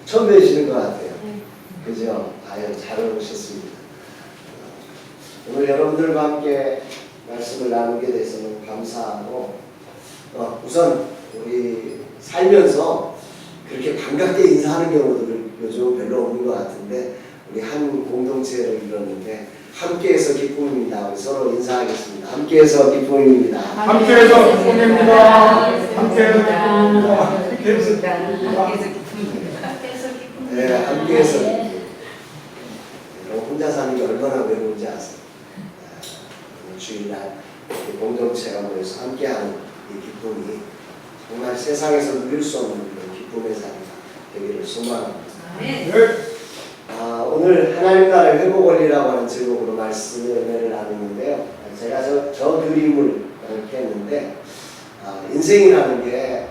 처음 뵈시는 것 같아요. 그죠? 아유, 잘 오셨습니다. 오늘 여러분들과 함께 말씀을 나누게 돼서 너무 감사하고, 우선 우리 살면서 그렇게 반갑게 인사하는 경우도 요즘 별로 없는 것 같은데, 우리 한 공동체를 이뤘는데 함께해서 기쁨입니다. 우리 서로 인사하겠습니다. 함께해서 기쁨입니다. 함께해서 기쁨입니다. 함께해서 기쁨입니다. 네, 함께해서 기쁨. 혼자 사는 게 얼마나 외로운지 아세요? 오늘 주일날 공동체가 모여서 함께하는 이 기쁨이 정말 세상에서 누릴 수 없는 그런 기쁨의 자리가 되기를 소망합니다. 네. 오늘 하나님 나라의 회복 원리라고 하는 제목으로 말씀을 나누는데요. 제가 저 그림을 이렇게 했는데, 인생이라는 게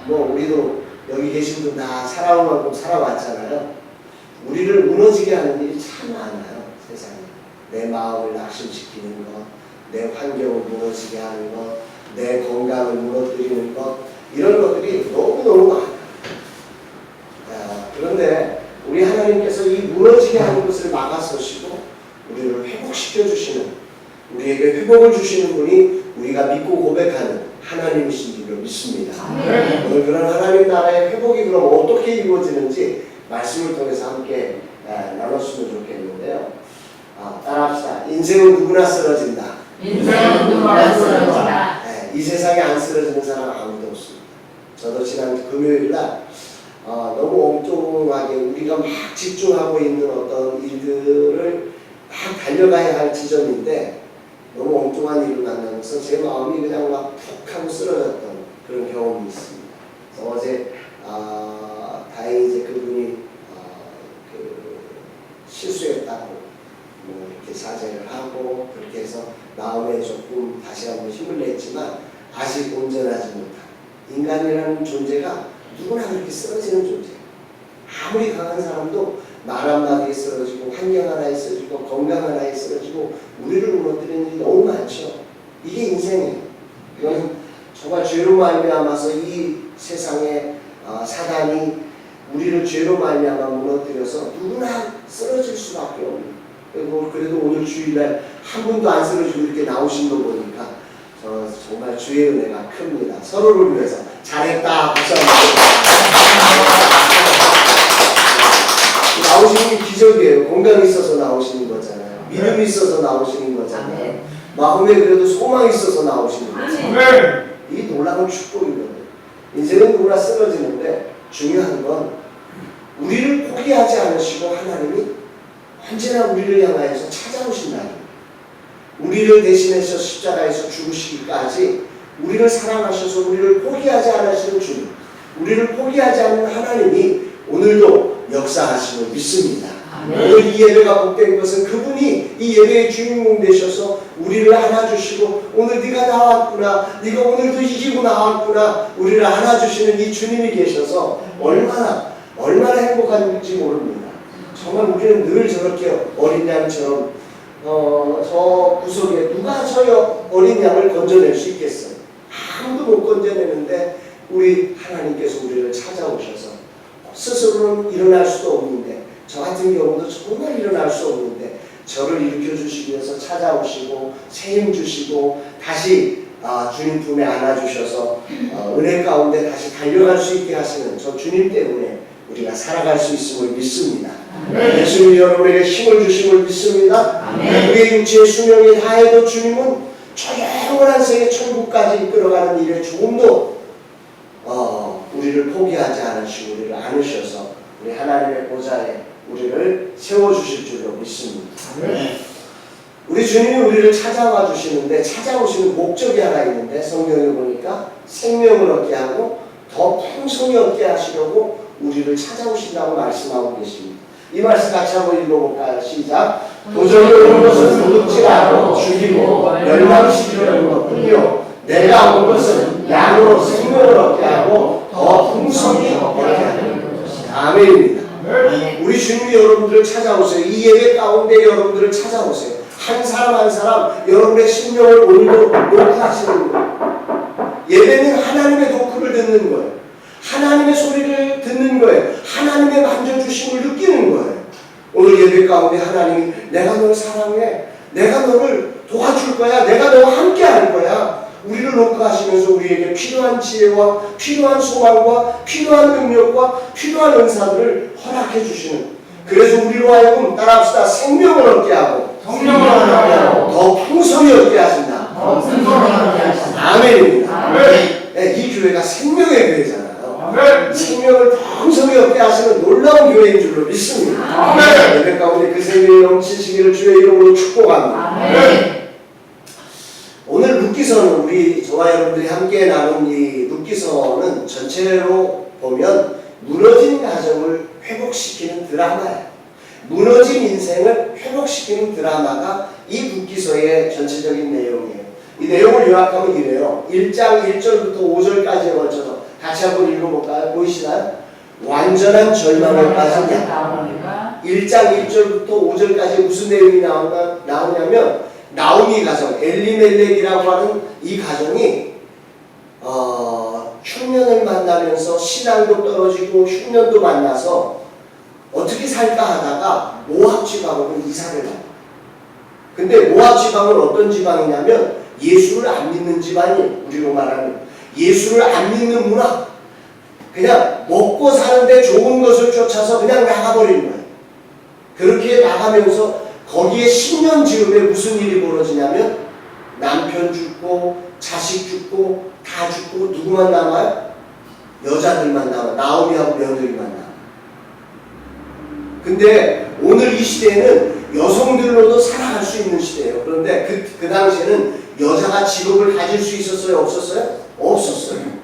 우리도 여기 계신 분 다 살아온 만큼 살아왔잖아요. 우리를 무너지게 하는 일이 참 많아요. 세상에. 내 마음을 낙심시키는 것, 내 환경을 무너지게 하는 것, 내 건강을 무너뜨리는 것, 이런 것들이 너무너무 많아요. 그런데 우리 하나님께서 이 무너지게 하는 것을 막아서시고 우리를 회복시켜 주시는, 우리에게 회복을 주시는 분이 우리가 믿고 고백하는 하나님이신 줄로 믿습니다. 오늘 그런 하나님 나라의 회복이 그럼 어떻게 이루어지는지 말씀을 통해서 함께 나눴으면 좋겠는데요. 따라합시다. 인생은 누구나 쓰러진다. 인생은 누구나 쓰러진다. 이 세상에 안 쓰러지는 사람 아무도 없습니다. 저도 지난 금요일날 너무 엉뚱하게 우리가 막 집중하고 있는 어떤 일들을 막 달려가야 할 지점인데 너무 엉뚱한 일을 만나면서 제 마음이 그냥 막 푹 하고 쓰러졌던 그런 경험이 있습니다. 그래서 어제 다행히 이제 그분이 실수했다고 이렇게 사죄를 하고 그렇게 해서 마음에 조금 다시 한번 힘을 냈지만 아직 온전하지 못한 인간이라는 존재가 누구나 그렇게 쓰러지는 존재예요. 아무리 강한 사람도 말 한마디에 쓰러지고 환경 하나에 쓰러지고 건강 하나에 쓰러지고 우리를 무너뜨리는 일이 너무 많죠. 이게 인생이에요. 이건 정말 죄로 말미암아서 이 세상에 사단이 우리를 죄로 말미암아 무너뜨려서 누구나 쓰러질 수밖에 없는. 그래도 오늘 주일날 한 분도 안 쓰러지고 이렇게 나오신 거 보니까 정말 주의 은혜가 큽니다. 서로를 위해서 잘했다 박수 한번. 나오시는 게 기적이에요. 건강이 있어서 나오시는 거잖아요. 믿음이 있어서 나오시는 거잖아요. 마음에 그래도 소망이 있어서 나오시는 거잖아요. 이 놀라운 축복이거든요. 인생은 누구나 쓰러지는데 중요한 건 우리를 포기하지 않으시고 하나님이 언제나 우리를 향하여서 찾아오신다는 거예요. 우리를 대신해서 십자가에서 죽으시기까지 우리를 사랑하셔서 우리를 포기하지 않으시는 주님, 우리를 포기하지 않는 하나님이 오늘도 역사하심을 믿습니다. 오늘 이 예배가 복된 것은 그분이 이 예배의 주인공 되셔서 우리를 안아주시고 오늘 네가 나왔구나, 네가 오늘도 이기고 나왔구나, 우리를 안아주시는 이 주님이 계셔서 얼마나 행복한지 모릅니다. 정말 우리는 늘 저렇게 어린 양처럼 저 구석에 누가 저 어린 양을 건져낼 수 있겠어요? 아무도 못 건져내는데 우리 하나님께서 우리를 찾아오셔서 스스로는 일어날 수도 없는데, 저 같은 경우도 정말 일어날 수 없는데 저를 일으켜 주시기 위해서 찾아오시고 세임 주시고 다시 주님 품에 안아주셔서 은혜 가운데 다시 달려갈 수 있게 하시는 저 주님 때문에 우리가 살아갈 수 있음을 믿습니다. 예수님이 여러분에게 힘을 주심을 믿습니다. 우리의 육체의 수명이 다해도 주님은 저 영원한 세계 천국까지 이끌어가는 일에 조금도 우리를 포기하지 않으시고 우리를 안으셔서 우리 하나님의 보좌에 우리를 세워주실 줄로 믿습니다. 우리 주님이 우리를 찾아와 주시는데 찾아오시는 목적이 하나 있는데 성경에 보니까 생명을 얻게 하고 더 풍성히 얻게 하시려고 우리를 찾아오신다고 말씀하고 계십니다. 이 말씀 같이 한번 읽어볼까요? 시작. 도적이 온 것은 도둑질 않고 죽이고 멸망시키려는 것뿐이요 내가 온 것은 양으로 생명을 얻게 하고 더 풍성히 얻게 하는 것이다. 아멘입니다. 우리 주님이 여러분들을 찾아오세요. 이 예배 가운데 여러분들을 찾아오세요. 한 사람 한 사람 여러분의 심령을 오늘도 노크하시는 거예요. 예배는 하나님의 노크를 듣는 거예요. 하나님의 소리를 듣는 거예요. 하나님의 만져주심을 느끼는 거예요. 오늘 예배 가운데 하나님이 내가 널 사랑해. 내가 너를 도와줄 거야. 내가 너와 함께 할 거야. 우리를 놓고 하시면서 우리에게 필요한 지혜와 필요한 소망과 필요한 능력과 필요한 은사들을 허락해 주시는, 그래서 우리로 하여금 따라합시다. 생명을 얻게 하고 성령을 얻게 하고 더 풍성히 얻게 하신다. 더 풍성히 얻게 하신다. 아멘입니다. 아멘. 네, 이 교회가 생명의 교회잖아요. 아멘. 생명을 풍성히 얻게 하시는 놀라운 교회인 줄로 믿습니다. 아멘. 예배 가운데 그 생명이 넘치시기를 주의 이름으로 축복합니다. 아멘. 오늘 룻기서는 우리 저와 여러분들이 함께 나눈 이 룻기서는 전체로 보면 무너진 가정을 회복시키는 드라마예요. 무너진 인생을 회복시키는 드라마가 이 룻기서의 전체적인 내용이에요. 이 내용을 요약하면 이래요. 1장 1절부터 5절까지에 걸쳐서 같이 한번 읽어볼까요? 보이시나요? 완전한 절망에 빠진 양. 1장 1절부터 5절까지 무슨 내용이 나오냐면 나오미 가정, 엘리멜렉이라고 하는 이 가정이 흉년을 만나면서 신앙도 떨어지고 흉년도 만나서 어떻게 살까 하다가 모압 지방으로 이사를 가요. 근데 모압 지방은 어떤 지방이냐면 예수를 안 믿는 집안이에요. 우리로 말하면 예수를 안 믿는 문화. 그냥 먹고 사는데 좋은 것을 쫓아서 그냥 나가버리는 거예요. 그렇게 나가면서 거기에 10년 즈음에 무슨 일이 벌어지냐면 남편 죽고 자식 죽고 다 죽고 누구만 남아요? 여자들만 남아요. 나오미하고 며느리만 남아요. 근데 오늘 이 시대에는 여성들로도 살아갈 수 있는 시대예요. 그런데 그 당시에는 여자가 직업을 가질 수 있었어요? 없었어요? 없었어요.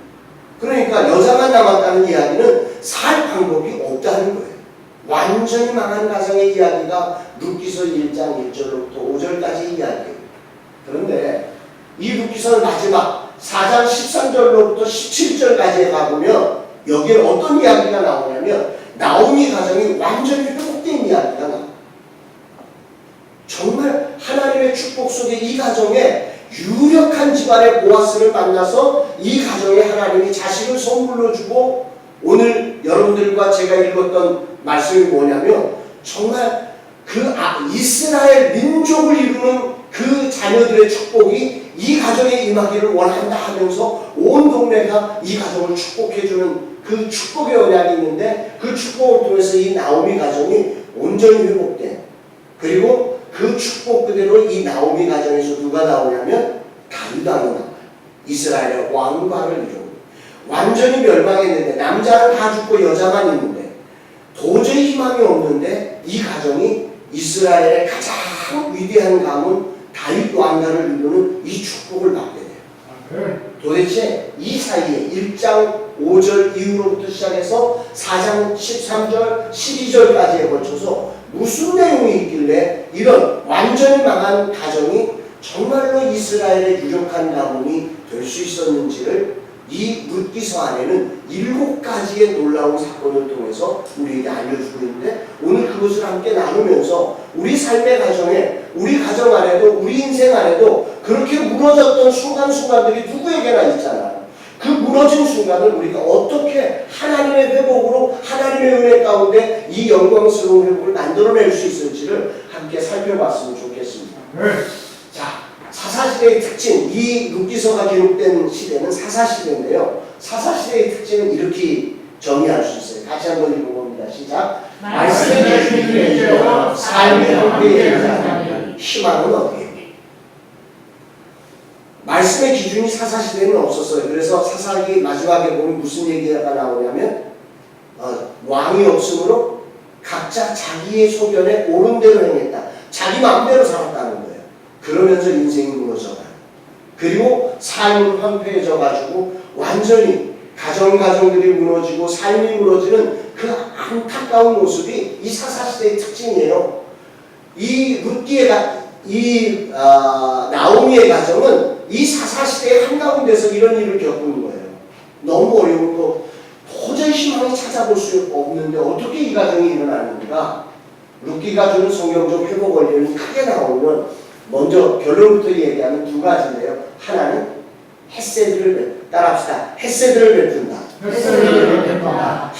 그러니까 여자만 남았다는 이야기는 살 방법이 없다는 거예요. 완전히 망한 가정의 이야기가 룻기서 1장 1절로부터 5절까지 이야기예요. 그런데 이 룻기서는 마지막 4장 13절로부터 17절까지에 가보면 여기에 어떤 이야기가 나오냐면 나오미 가정이 완전히 회복된 이야기가 나와요. 정말 하나님의 축복 속에 이 가정에 유력한 집안의 보아스를 만나서 이 가정에 하나님이 자식을 선물로 주고, 오늘 여러분들과 제가 읽었던 말씀이 뭐냐면 정말 그 이스라엘 민족을 이루는 그 자녀들의 축복이 이 가정에 임하기를 원한다 하면서 온 동네가 이 가정을 축복해주는 그 축복의 언약이 있는데, 그 축복을 통해서 이 나오미 가정이 온전히 회복된, 그리고 그 축복 그대로 이 나오미 가정에서 누가 나오냐면 다윗 왕이 나와요. 이스라엘의 왕관을 이루고 완전히 멸망했는데 남자는 다 죽고 여자만 있는데 도저히 희망이 없는데 이 가정이 이스라엘의 가장 위대한 가문 다윗 왕가를 이루는 이 축복을 받게 돼요. 도대체 이 사이에 1장 5절 이후로부터 시작해서 4장 13절 12절까지에 걸쳐서 무슨 내용이 있길래 이런 완전히 망한 가정이 정말로 이스라엘의 유력한 가문이 될 수 있었는지를 이 룻기서 안에는 7가지의 놀라운 사건을 통해서 우리에게 알려주고 있는데, 오늘 그것을 함께 나누면서 우리 삶의 가정에, 우리 가정 안에도, 우리 인생 안에도 그렇게 무너졌던 순간순간들이 누구에게나 있잖아요. 그 무너진 순간을 우리가 어떻게 하나님의 회복으로, 하나님의 은혜 가운데 이 영광스러운 회복을 만들어낼 수 있을지를 함께 살펴봤으면 좋겠습니다. 자, 사사시대의 특징, 이 룻기서가 기록된 시대는 사사시대인데요. 사사시대의 특징은 이렇게 정의할 수 있어요. 같이 한번 읽어봅니다. 시작. 말씀의 기준이 되어 삶의 함께 일하는 희망은 어디에? 말씀의 기준이 사사시대에는 없었어요. 그래서 사사기 마지막에 보면 무슨 얘기가 나오냐면 왕이 없으므로 각자 자기의 소견에 옳은 대로 행했다. 자기 마음대로 살았다는 거예요. 그러면서 인생이 무너져가요. 그리고 삶은 황폐해져가지고 완전히 가정들이 무너지고 삶이 무너지는 그 안타까운 모습이 이 사사시대의 특징이에요. 이 나오미의 가정은 이 사사시대의 한가운데서 이런 일을 겪은 거예요. 너무 어려운 거, 도저히 희망을 찾아볼 수 없는데 어떻게 이 가정이 일어났는가? 룻기가 주는 성경적 회복 원리는 크게 나오면 먼저 결론부터 얘기하면 2가지인데요. 하나는 햇새들을 따라합시다. 햇새들을 베푼다. 햇새를 베푼다.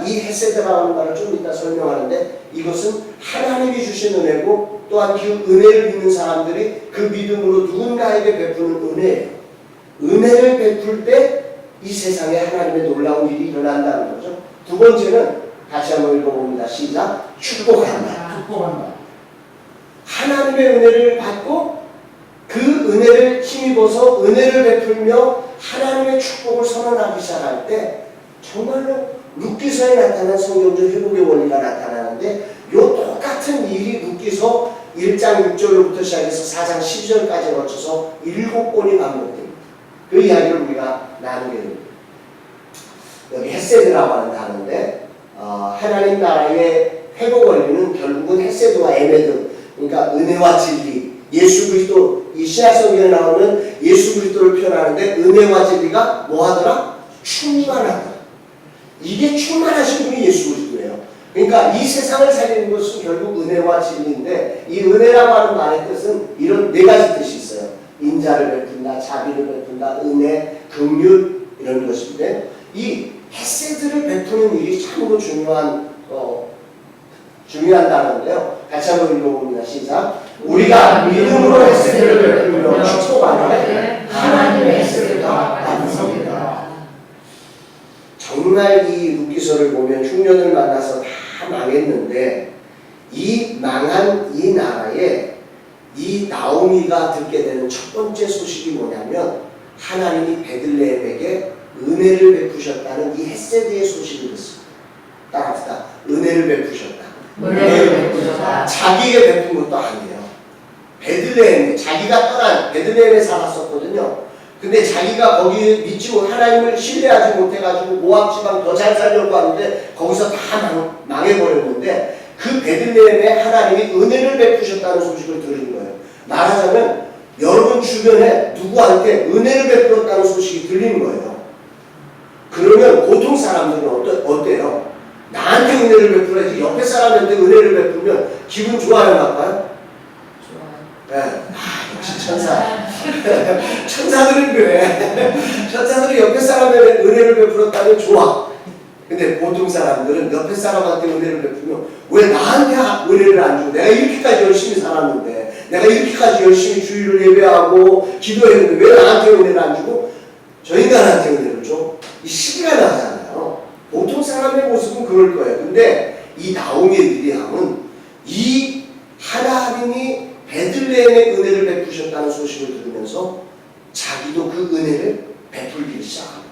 이 헤세드라는 말을 좀 이따 설명하는데 이것은 하나님이 주신 은혜고 또한 그 은혜를 믿는 사람들이 그 믿음으로 누군가에게 베푸는 은혜예요. 은혜를 베풀 때 이 세상에 하나님의 놀라운 일이 일어난다는 거죠. 두 번째는 같이 한번 읽어봅니다. 시작. 축복한다. 축복한다. 하나님의 은혜를 받고 그 은혜를 힘입어서 은혜를 베풀며 하나님의 축복을 선언하기 시작할 때 정말로 룻기서에 나타난 성경적 회복의 원리가 나타나는데 이 똑같은 일이 룻기서 1장 6절부터 시작해서 4장 12절까지 거쳐서 7번이 반복됩니다. 그 이야기를 우리가 나누게 됩니다. 여기 헤세드라고 하는 단어인데 하나님 나라의 회복 원리는 결국은 헤세드와 에메드, 그러니까 은혜와 진리, 예수 그리스도, 이 신약 성경에 나오는 예수 그리스도를 표현하는데 은혜와 진리가 뭐하더라? 충만하다. 이게 충만하신 분이 예수 그리스도예요. 그러니까 이 세상을 살리는 것은 결국 은혜와 진리인데 이 은혜라고 하는 말의 뜻은 이런 네 가지 뜻이 있어요. 인자를 베푼다, 자비를 베푼다, 은혜, 긍휼 이런 것인데 이 헤세드를 베푸는 일이 참으로 중요한 단어인데요. 같이 한번 읽어봅니다. 시작. 우리가 믿음으로 헤세드를 베풀며 축복하는 하나님의 헤세드가 완성되다. 정말 이 룻기서를 보면 흉년을 만나서 다 망했는데 이 망한 이 나라에 이 나오미가 듣게 되는 첫 번째 소식이 뭐냐면 하나님이 베들레헴에게 은혜를 베푸셨다는 이 헤세드의 소식을 듣습니다. 따라합시다. 은혜를 베푸셨다. 은혜를 베푸셨다. 자기에게 베푼 것도 아니에요. 베들레헴에 자기가 떠난 베들레헴에 살았었거든요. 근데 자기가 거기 믿지 못 하나님을 신뢰하지 못해가지고 모압 지방 더 잘 살려고 하는데 거기서 다 망해버렸는데 그 베들레헴에 하나님이 은혜를 베푸셨다는 소식을 들은 거예요. 말하자면 여러분 주변에 누구한테 은혜를 베풀었다는 소식이 들리는 거예요. 그러면 보통 사람들은 어때요? 나한테 은혜를 베풀어야지 옆에 사람한테 은혜를 베풀면 기분 좋아요, 나빠요? 좋아요. 네. 역시 천사. 천사들은 그래. 천사들이 옆에 사람한테 은혜를 베풀었다면 좋아. 근데 보통 사람들은 옆에 사람한테 은혜를 베풀면 왜 나한테 은혜를 안 주고 내가 이렇게까지 열심히 살았는데 내가 이렇게까지 열심히 주일을 예배하고 기도했는데 왜 나한테 은혜를 안 주고 저 인간한테 은혜를 줘? 이 시기가 나잖아요. 보통 사람의 모습은 그럴 거예요. 근데 이 나오미의 미리암은 이 하나님이 베들레헴의 은혜를 베푸셨다는 소식을 들으면서 자기도 그 은혜를 베풀기 시작합니다.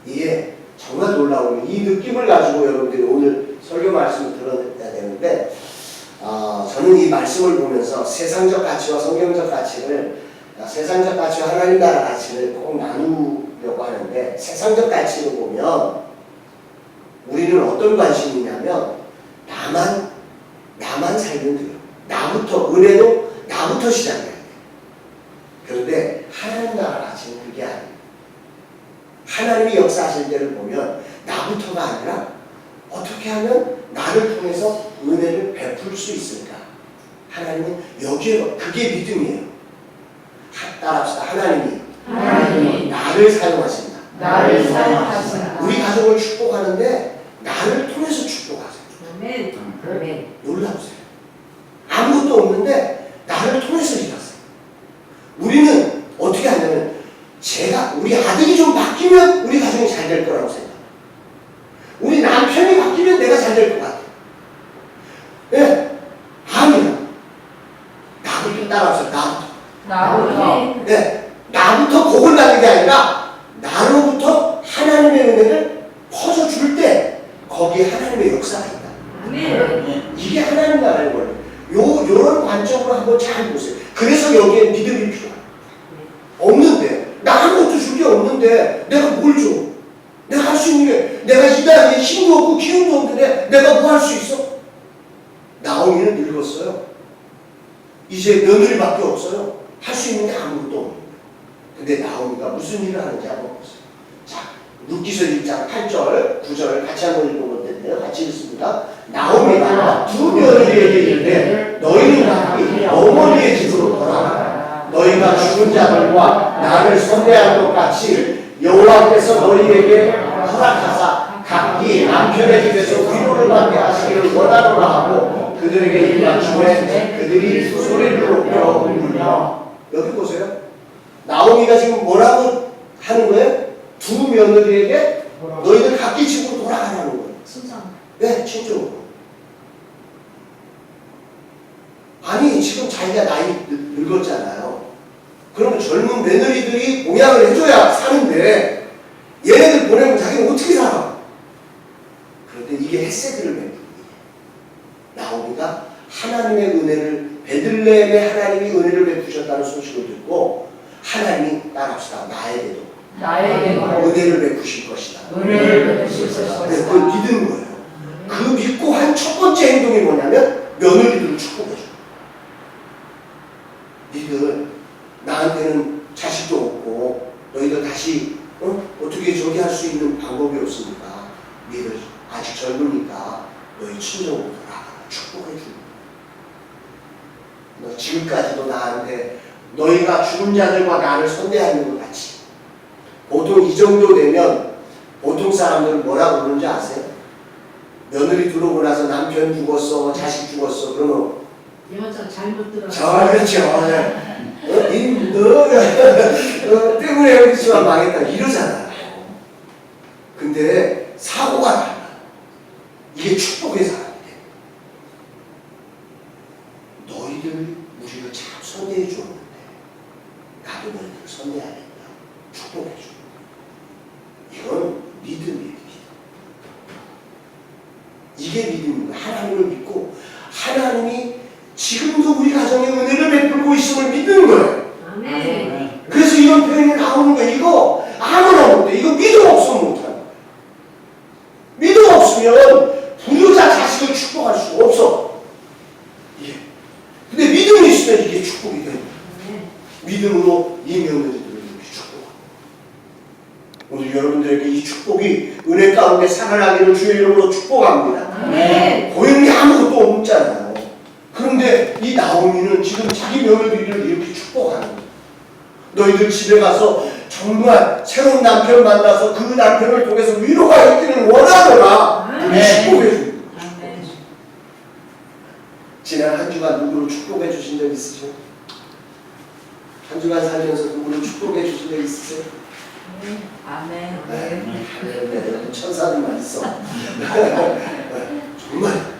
이게 정말 놀라운 이 느낌을 가지고 여러분들이 오늘 설교 말씀을 들어야 되는데 저는 이 말씀을 보면서 세상적 가치와 성경적 가치를 세상적 가치와 하나님 나라 가치를 꼭 나누려고 하는데 세상적 가치를 보면 우리는 어떤 관심이 있냐면 나만 살면 돼요. 나부터 은혜도 나부터 시작해야 돼. 그런데 하나님 나라 가치는 그게 아니에요. 하나님이 역사하실 때를 보면 나부터가 아니라 어떻게 하면 나를 통해서 은혜를 베풀 수 있을까? 하나님은 여기에 그게 믿음이에요. 따라합시다. 하나님이 나를 사용하신다. 나를 사용하신다. 우리 가족을 축복하는데 나를 통해서 축복하세요. 아멘. 놀라우세요. 아무것도 없는데 나를 통해서 일하세요. 우리는 어떻게 하냐면 우리 아들이 좀 바뀌면 우리 가정이 잘 될 거라고 생각해요. 우리 남편이 바뀌면 내가 잘 될 것 같아요. 네. 아니요. 나부터 따라하세요. 나부터. 네. 나부터 복을 받는 게 아니라 나로부터 하나님의 은혜를 퍼져줄 때 거기에 하나님의 역사가 있다. 이게 하나님 나라의 원리. 요런 관점으로 한번 잘 보세요. 그래서 여기에 믿음이 필요해요. 없는데 나 아무것도 줄 게 없는데 내가 뭘 줘? 내가 할 수 있는 게 내가 이 나라에 힘도 없고 기운도 없는데 내가 뭐 할 수 있어? 나오미는 늙었어요. 이제 며느리밖에 없어요. 할 수 있는 게 아무것도 없는 거예요. 근데 나오미가 무슨 일을 하는지 한번 보세요. 자, 룻기서 1장 8절 9절 같이 한번 읽어볼 텐데요. 같이 읽습니다. 나오미가 두 며느리에게 이르되 너희는 각기 어머니의 집으로 돌아가라. 너희가 죽은 자들과 나를 선대한 것 같이 여호와께서 너희에게 남편의 집에서 위로를 받게 하시기를 원하노라 하고 그들에게 일맞추매 그들이 소리를 높여 울며. 여기 보세요. 나오미가 지금 뭐라고 하는 거예요? 두 며느리에게 너희들 각기 집으로 돌아가라는 거예요. 네, 친정으로. 아니 지금 자기가 나이 늙었잖아요. 그러면 젊은 며느리들이 공양을 해줘야 사는데 얘네들 보내면 자기는 어떻게 살아? 그런데 이게 헤세드를 베푼 거예요. 나오미가 하나님의 은혜를 베들레헴의 하나님이 은혜를 베푸셨다는 소식을 듣고 하나님이 따라합시다. 나에게도 은혜를 베푸실 것이다. 은혜를 베푸실 것이다. 네, 그걸 믿은 거예요. 그 믿고 한 첫 번째 행동이 뭐냐면 며느리들을 축복해줘. 니들 나한테는 자식도 없고 너희들 다시 어떻게 저기 할 수 있는 방법이 없으니까 니들 아직 젊으니까 너희 친정으로 돌아가 축복해줘. 너 지금까지도 나한테 너희가 죽은 자들과 나를 선대하는 것 같이. 보통 이 정도 되면 보통 사람들은 뭐라고 그러는지 아세요? 며느리 들어오고 나서 남편 죽었어, 자식 죽었어. 그러면 여자 잘못 들었어. 그렇죠. 너 때문에 우리 집안 망했다 이러잖아요. 근데 사고가 달라. 이게 축복의 사람이에요. 너희들 우리를 참 선대해 주었는데 나도 너희들을 선대하겠다. 축복해 줘. 이건 믿음이에요. 이게 믿음입니다. 하나님을 믿고 하나님이 지금도 우리 가정에 은혜를 베풀고 있음을 믿는 거예요. 아멘. 그래서 이런 표현이 나오는 거예요. 이거 아무나 못해. 이거 믿음 없으면 못하는 거예요. 믿음 없으면 부유자 자식을 축복할 수가 없어. 예. 근데 믿음이 있으면 이게 축복이 돼요. 믿음으로 이 며느리들을 이렇게 축복합니다. 오늘 여러분들에게 이 축복이 은혜 가운데 살아나기를 주의 이름으로 축복합니다. 보이는 게 아무것도 없잖아요. 그런데 이 나오미는 지금 자기 며느리를 이렇게 축복하는 거예요. 너희들 집에 가서 정말 새로운 남편 만나서 그 남편을 통해서 위로가 있기를 원하노라. 축복해 줍니다. 지난 한 주간 누구를 축복해 주신 적 있으세요? 한 주간 살면서 누구를 축복해 주신 적 있으세요? 아멘. 네, 천사들만 있어. 정말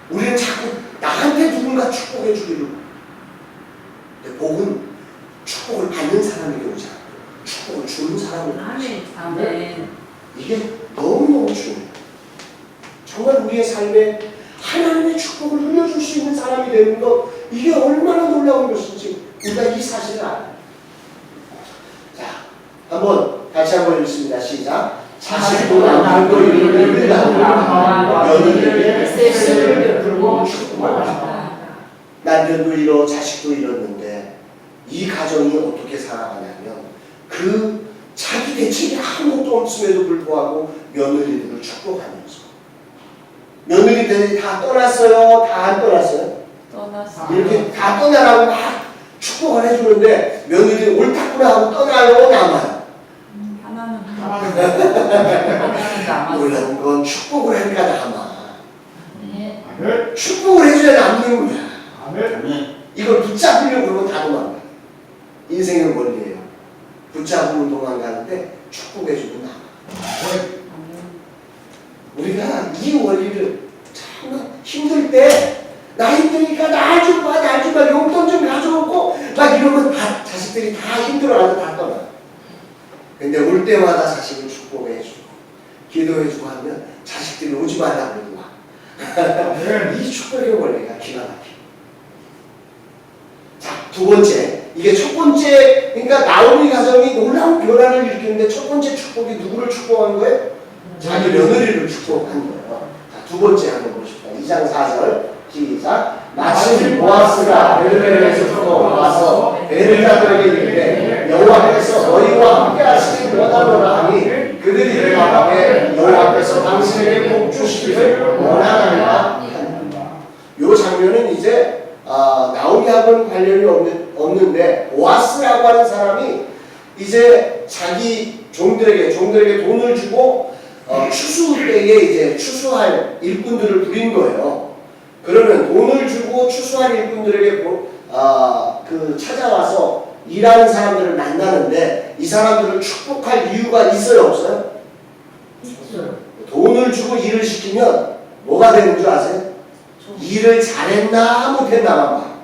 우리는 자꾸 나한테 누군가 축복해 주기를. 근데 복은 축복을 받는 사람에게 오지 않고 축복을 주는 사람에게 오지. 아멘. 이게 너무너무 중요해요. 정말 우리의 삶에 하나님의 축복을 흘려줄 수 있는 사람이 되는 것, 이게 얼마나 놀라운 것인지 우리가 이 사실을 알아요. 자, 한번 다시 한번 읽습니다. 시작. 자식도 남편도 이를 믿는다. 며느리에게 세례를 베풀고 축복하라. 남편도 잃어 자식도 잃었는데 이 가정이 어떻게 살아가냐면 그 자기 대책이 아무것도 없음에도 불구하고 며느리들을 축복하면서, 며느리들이 다 떠났어요? 다 안 떠났어요? 떠났어. 이렇게 다 떠나라고 막 축복을 해주는데 며느리들이 옳다구나 하고 떠나요? 남아요? 하나는 남았어. 놀라운 건 축복을 하니까 남아. 축복을 해줘야 남는 거야. 이걸 붙잡으려고 그러면 다 도망가. 인생의 원리예요. 붙잡으면 도망가는데 축복해주고 남아. 우리가 이 원리를 정말 힘들 때, 나 힘드니까 나 좀 봐, 나 좀 봐, 용돈 좀 가져오고 막 이러면 다 자식들이 다 힘들어하고 다 떠나. 근데 올 때마다 자식을 축복해주고 기도해주고 하면 자식들이 오지 말라고 그러고 와. 이 축복의 원리가 기가 막혀. 자, 두 번째. 이게 첫 번째, 그러니까 나오미 가정이 놀라운 변화를 일으키는데 첫 번째 축복이 누구를 축복한 거예요? 자기 며느리를 축복한 거예요. 자, 두 번째 한번 보십시오. 2장 4절 시작. 마침 보아스가 베들레헴에서 와서 베르자들에게 이르되 여호와께서 너희와 함께 하시기 원하노라 하니 그들이 대답하되 여호와께서 당신에게 복 주시기를 원하나이다. 이 장면은 이제 나오미하고는 관련이 없는데 보아스라고 하는 사람이 이제 자기 종들에게 돈을 주고 추수 때에 이제 추수할 일꾼들을 부린 거예요. 그러면 돈을 주고 추수할 일꾼들에게 찾아와서 일하는 사람들을 만나는데 이 사람들을 축복할 이유가 있어요, 없어요? 있어요. 돈을 주고 일을 시키면 뭐가 되는 줄 아세요? 일을 잘했나 못했나만 봐.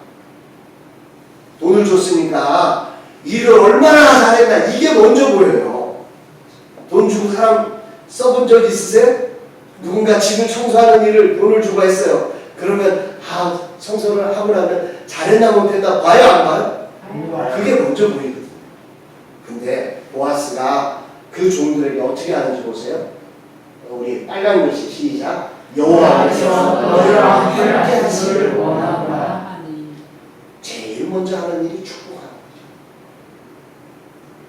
돈을 줬으니까 일을 얼마나 잘했나 이게 먼저 보여요. 돈 주고 사람 써본 적 있으세요? 누군가 집을 청소하는 일을 돈을 주고 했어요. 그러면 청소를 하고 나면 잘했나 못했나 봐요, 안 봐요? 그게 먼저 보이거든요. 근데 보아스가 그 종들에게 어떻게 하는지 보세요. 우리 빨간 글씨 시작. 여호와께서 너희와 함께 하시기를 원하노라. 제일 먼저 하는 일이 축복하는 거죠.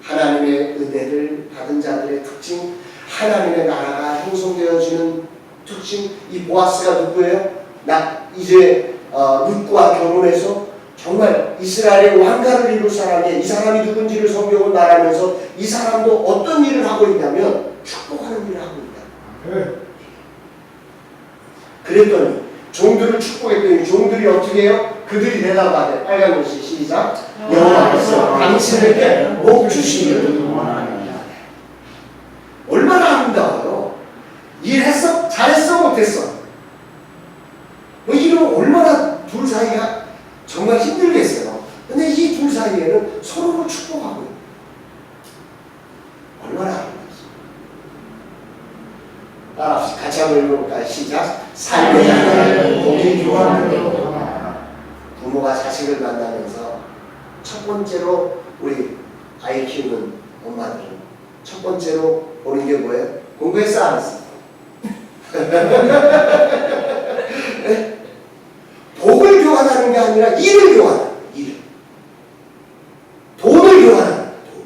하나님의 은혜를 받은 자들의 특징, 하나님의 나라가 형성되어지는 특징. 이 보아스가 누구예요? 이제 룻과 결혼해서 정말 이스라엘의 왕가를 이룰 사람이, 이 사람이 누군지를 성경은 말하면서 이 사람도 어떤 일을 하고 있냐면 축복하는 일을 하고 있다. 그랬더니 종들을 축복했더니 종들이 어떻게 해요? 그들이 대답하되 빨간 글씨 시작. 여호와께서 당신에게 복 주시기를 원하노라. 얼마나 아름다워요. 일했어? 잘했어? 못했어? 이러면 얼마나 둘 사이가 정말 힘들겠어요. 근데 이 둘 사이에는 서로를 축복하고 있어요. 얼마나 아름답습니까? 따라합시다. 같이 한번 읽어볼까요? 시작. 삶의 자녀는 복이 교환되고 부모가 자식을 만나면서 첫 번째로 우리 아이 키우는 엄마들은 첫 번째로 보는 게 뭐예요? 공부했어 안 했어? 네? 복을 교환하는 게 아니라 일을 교환하는 거예요. 일을. 돈을 교환하는 거예요. 돈.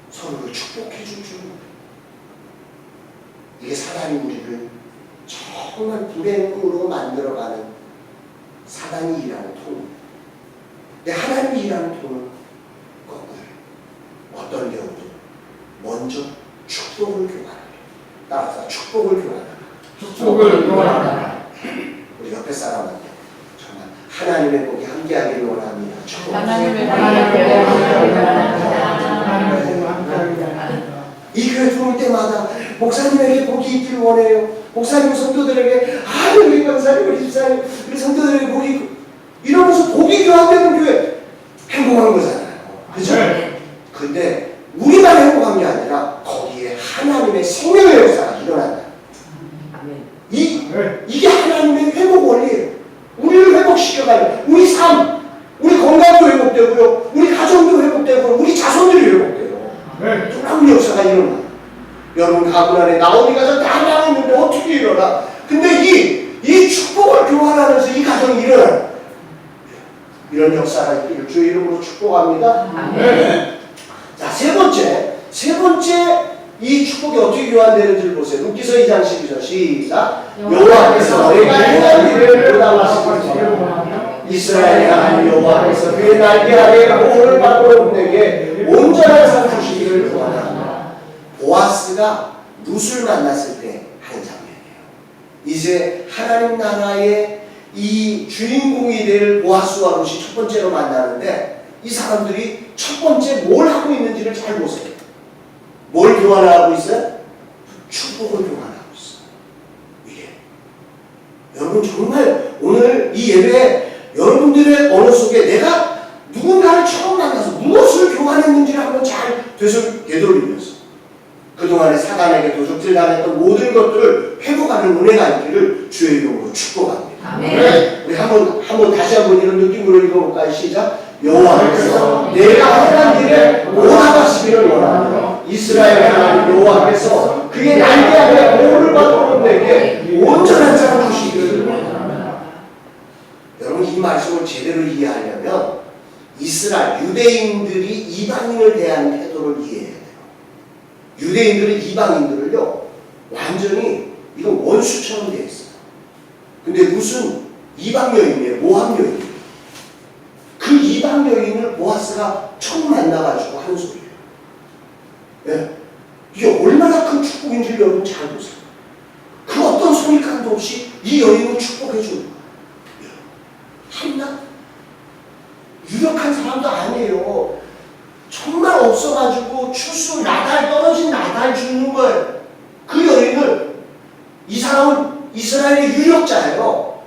서로를 축복해 줄 줄. 이게 사단이 우리를 정말 불행으로 만들어가는 사단이 일하는 통. 근데 하나님이 일하는 통은 거꾸로. 어떤 경우도 먼저 축복을 교환하라. 따라서 축복을 교환하라. 축복을 교환하라. 우리 옆에 사람한테 정말 하나님의 복이 함께하기를 원합니다. 하나님의 이 교회 들어올 때마다 목사님에게 복이 있기를 원해요. 목사님 성도들에게 우리 강사님, 우리 집사님, 우리 성도들에게 복이 있고 이러면서 복이 교환되는 교회 행복한 거잖아요. 그죠? 근데 우리만 행복한 게 아니라 거기에 하나님의 생명의 역사가 일어난다. 이게 하나님의 회복 원리예요. 우리를 회복시켜가요. 우리 삶, 우리 건강도 회복되고요. 우리 가정도 회복되고 우리 자손들이 회복돼요. 놀라운 역사가 일어나요. 여러분 가문 안에 나오니가 다 나오는데 어떻게 일어나? 근데 이 축복을 교환하면서 이 가정이 일어나요. 이런 역사가 있기를 주의 이름으로 축복합니다. 자, 세 번째 이 축복이 어떻게 교환되는지를 보세요. 룻기서 2장 12절 시작. 여호와께서 너희가 행한 일을 보답하시고 이스라엘의 하나님 여호와께서 그의 날개 아래에 보호를 받고 내게 온전한 상 주시기를 원합니다. 보아스가 룻을 만났을 때 하는 장면이에요. 이제 하나님 나라의 이 주인공이 될 보아스와 룻이 첫 번째로 만나는데 이 사람들이 첫 번째 뭘 하고 있는지를 잘 보세요. 뭘 교환하고 있어요? 축복을 교환하고 있어요. 이게 여러분 정말 오늘 이 예배에 여러분들의 언어 속에 내가 누군가를 처음 만나서 무엇을 교환했는지를 한번 잘 되돌리면서 그동안에 사단에게 도적질 당했던 모든 것들을 회복하는 은혜가 있기를 주의 이름으로 축복합니다. 우리 한번 다시 한번 이런 느낌으로 읽어볼까요? 시작. 여호와께서 내가 행한 일에 보답하시기를 원합니다. 이스라엘 하나님 여호와께서 그의 날개 아래 보호를 받고 내게 온전한 상 주시기를 원합니다. 여러분 이 말씀을 제대로 이해하려면 이스라엘 유대인들이 이방인을 대하는 태도를 이해해야 돼요. 유대인들은 이방인들을요 완전히 이건 원수처럼 되어 있어요. 근데 무슨 이방 여인이에요? 모함 여인이에요. 그 이방 여인을 보아스가 처음 만나가지고 하는 소리예요. 네. 이게 얼마나 큰 축복인지 여러분 잘 보세요. 그 어떤 손익감도 없이 이 여인을 축복해 주는 거예요. 한나? 유력한 사람도 아니에요. 정말 없어가지고 추수 나달 떨어진 나달 주는 거예요. 그 여인을, 이 사람은 이스라엘의 유력자예요.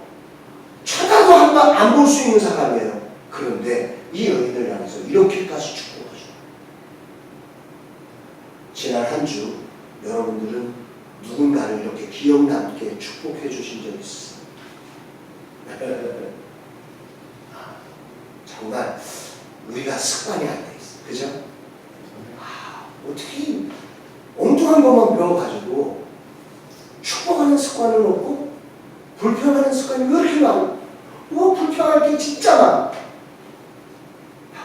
쳐다도 한 번 안 볼 수 있는 사람이에요. 그런데 이 여인을 향해서 이렇게까지 축복하죠. 지난 한 주 여러분들은 누군가를 이렇게 기억 남게 축복해 주신 적 있으세요? 정말 우리가 습관이 안 돼 있어요. 그죠? 어떻게 엉뚱한 것만 배워가지고 축복하는 습관은 없고 불평하는 습관이 왜 이렇게 많고 불평할 게 진짜 많아.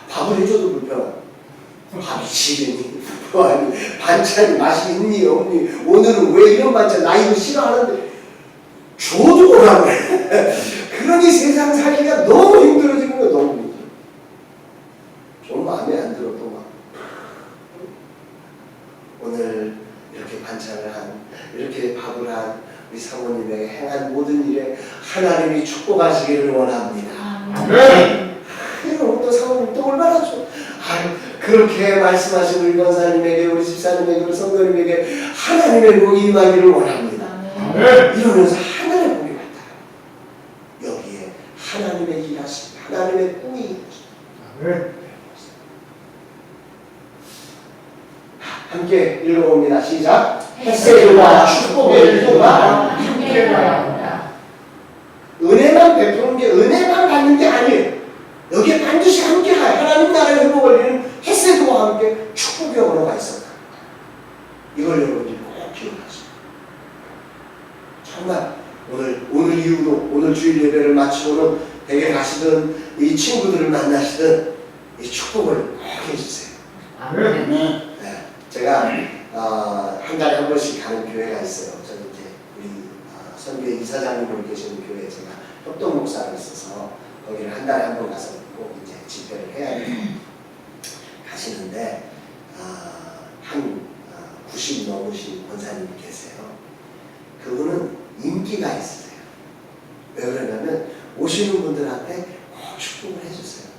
밥을 해줘도 불평하고 밥이 지르니 반찬이 맛이 있니 없니 오늘은 왜 이런 반찬 나 이거 싫어하는데 줘도 뭐라 그래. 그러니 세상 살기가 너무 힘들어지는 거 너무 힘들어. 좀 마음에 안 들어도 막 오늘 이렇게 반찬을 한 이렇게 밥을 한 우리 사모님에게 행한 모든 일에 하나님이 축복하시기를 원합니다. 그럼 또 사모님 또 얼마나 좋아. 그렇게 말씀하신 우리 권사님에게 우리 집사님에게 우리 성도님에게 하나님의 복이 임하기를 원합니다. 이러면서 하늘의 복이 같아요. 여기에 하나님의 일하심, 하나님의 꿈이 있죠. 함께 읽어봅니다. 시작. 햇새와 축복의 기도가 함께 가야. 은혜만 베푸는 게 은혜만 받는 게 아니에요. 여기에 반드시 함께 가요. 하나님 나라의 회복을 이루는 햇새와 함께 축복의 언어가 있었다. 이걸 여러분들이 꼭 기억하세요. 정말 오늘 이후로 오늘 주일 예배를 마치고는 댁에 가시든 이 친구들을 만나시든 이 축복을 꼭 해주세요. 네. 제가 한 달에 한 번씩 가는 교회가 있어요. 저는 이제 우리 선교회 이사장님으로 계시는 교회에 제가 협동 목사가 있어서 거기를 한 달에 한 번 가서 꼭 이제 집회를 해야 돼요. 가시는데 한 90 넘으신 권사님이 계세요. 그분은 인기가 있으세요. 왜 그러냐면 오시는 분들한테 꼭 축복을 해주세요.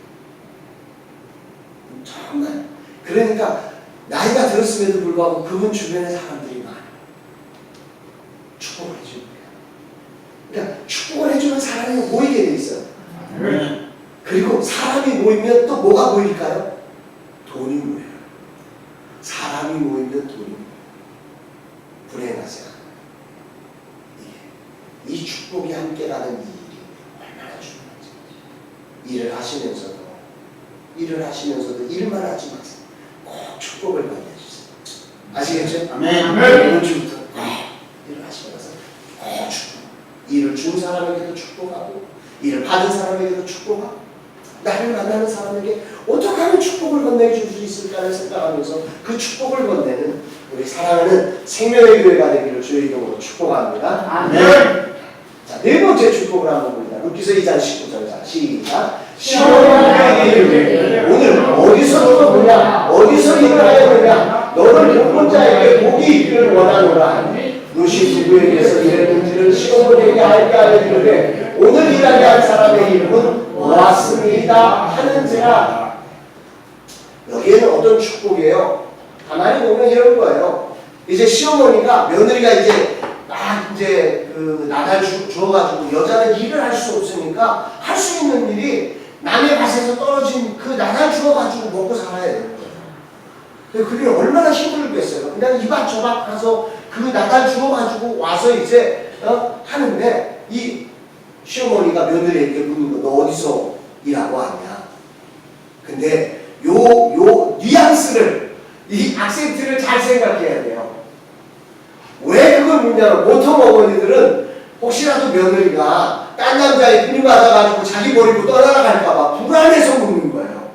정말 그러니까 나이가 들었음에도 불구하고 그분 주변에 사람들이 많아요. 축복을 해주는 거예요. 그러니까 축복을 해주는 사람이 모이게 돼 있어요. 그리고 사람이 모이면 또 뭐가 모일까요? 돈이 모여요. 사람이 모이면 돈이 모여요. 불행하지 않아요. 이 축복이 함께 가는 이 일이 얼마나 중요한지. 일을 하시면서도 일만 하지 마세요. 꼭 축복을 받아주세요. 아시겠죠? 아멘. 오늘 주부터 일을 하시면서 꼭 축복. 일을 준 사람에게도 축복하고 일을 받은 사람에게도 축복하고 나를 만나는 사람에게 어떻게 하면 축복을 건네줄 수 있을까를 생각하면서 그 축복을 건네는 우리 사랑하는 생명의 교회가 되기를 주의 이름으로 축복합니다. 아멘. 자, 네 번째 축복을 한번 봅니다. 루키서 2장 19절. 자, 시작. 시온의 이름에 오늘 어디서 보냐 어디서 일을 하였느냐 너를 본 자에게 복이 있기를 원하노라. 누시 누구에게서 일했는지를 시온에게 알게 하여 이르되 오늘 일하게 한 사람의 이름은 왔습니다 하는지라. 여기에는 어떤 축복이에요? 가만히 보면 이런 거예요. 이제 시어머니가 며느리가 이제 막 이제 그 나달 주어가지고 여자는 일을 할 수 없으니까 할 수 있는 일이 남의 밭에서 떨어진 그 나달 주어가지고 먹고 살아야 되는 거예요. 그게 얼마나 힘들겠어요. 그냥 이 밭 저 밭 가서 그 나달 주어가지고 와서 이제 하는데 이 시어머니가 며느리에게 묻는 거, 너 어디서 일하고 왔냐? 근데 요 뉘앙스를, 이 악센트를 잘 생각해야 돼요. 왜 그걸 묻냐면 보통 어머니들은 혹시라도 며느리가 딴 남자의 분이 맞아가지고 자기 버리고 떠나갈까봐 불안해서 묻는 거예요.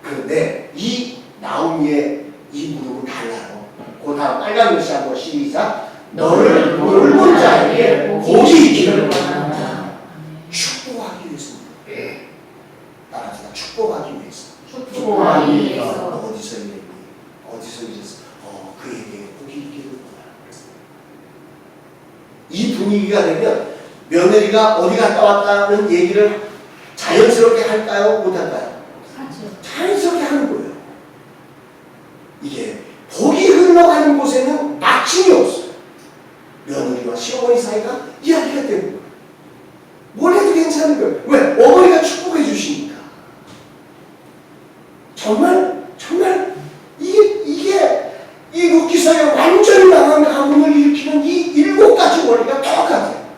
그런데 이 나오미의 이 물음은 달라요. 그 다음 빨간 글씨 한번 시작. 너를 본 자에게 복이 있기를 원한다. 축복하기 위해서입니다. 따라서 축복하기 위해서. 축복하기 위해서. 어디서 일했니? 어디서 일했어? 그에게 복이 이 분위기가 되면 며느리가 어디 갔다 왔다는 얘기를 자연스럽게 할까요? 못할까요? 자연스럽게 하는 거예요. 이게 복이 흘러가는 곳에는 막힘이 없어요. 며느리와 시어머니 사이가 이야기가 되는 거예요. 뭘 해도 괜찮은 거예요. 왜? 어머니가 축복해 주시니까. 정말 이게 이 루키서의 완전히 망한 가문을 일으키는 이 7가지 원리가 똑같아요.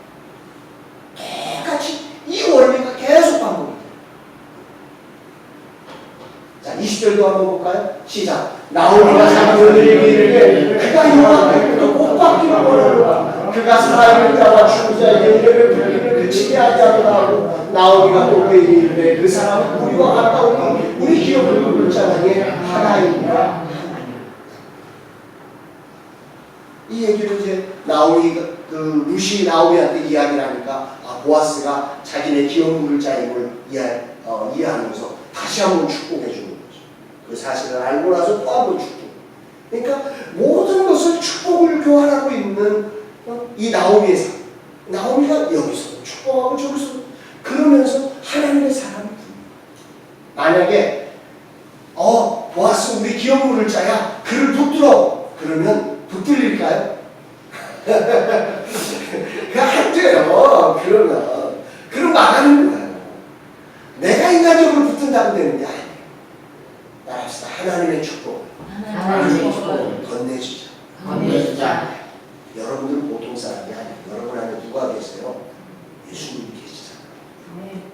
똑같이 이 원리가 계속 반복돼요. 자, 20절도 한번 볼까요? 시작. 나오미가 자기 며느리에게 이르되 그가 여호와 앞에서 복 받기를 원하노라. 그가 살아있는 자와 죽은 자에게 이름을 부르기를 그치게 하지 않으라 하고 나오미가 또 그에게 이르되 그 사람은 우리와 가까우니 우리 기업을 부를 자 중에 하나이니라. 이 얘기를 이제 루시 나오미한테 이야기를 하니까 보아스가 자기네 기업 부를 자임을 이해하면서 다시 한번 축복해 주는 거죠. 그 사실을 알고 나서 또 한번 축복. 그러니까 모든 것을 축복을 교환하고 있는 이 나오미의 삶. 나오미가 여기서 축복하고 저기서 그러면서 하나님의 사람이 만약에 보아스 우리 기업 부를 자야 그를 붙들어 그러면 붙들릴까요? 그냥 안 돼요. 그럼 나가는 거예요. 내가 인간적으로 붙든다고 되는 게 아니에요. 따라합시다. 하나님의 축복. 하나님의 축복을 건네주자. 여러분들은 보통 사람이 아니에요. 여러분 안에 누가 계세요? 예수님이 계시잖아요.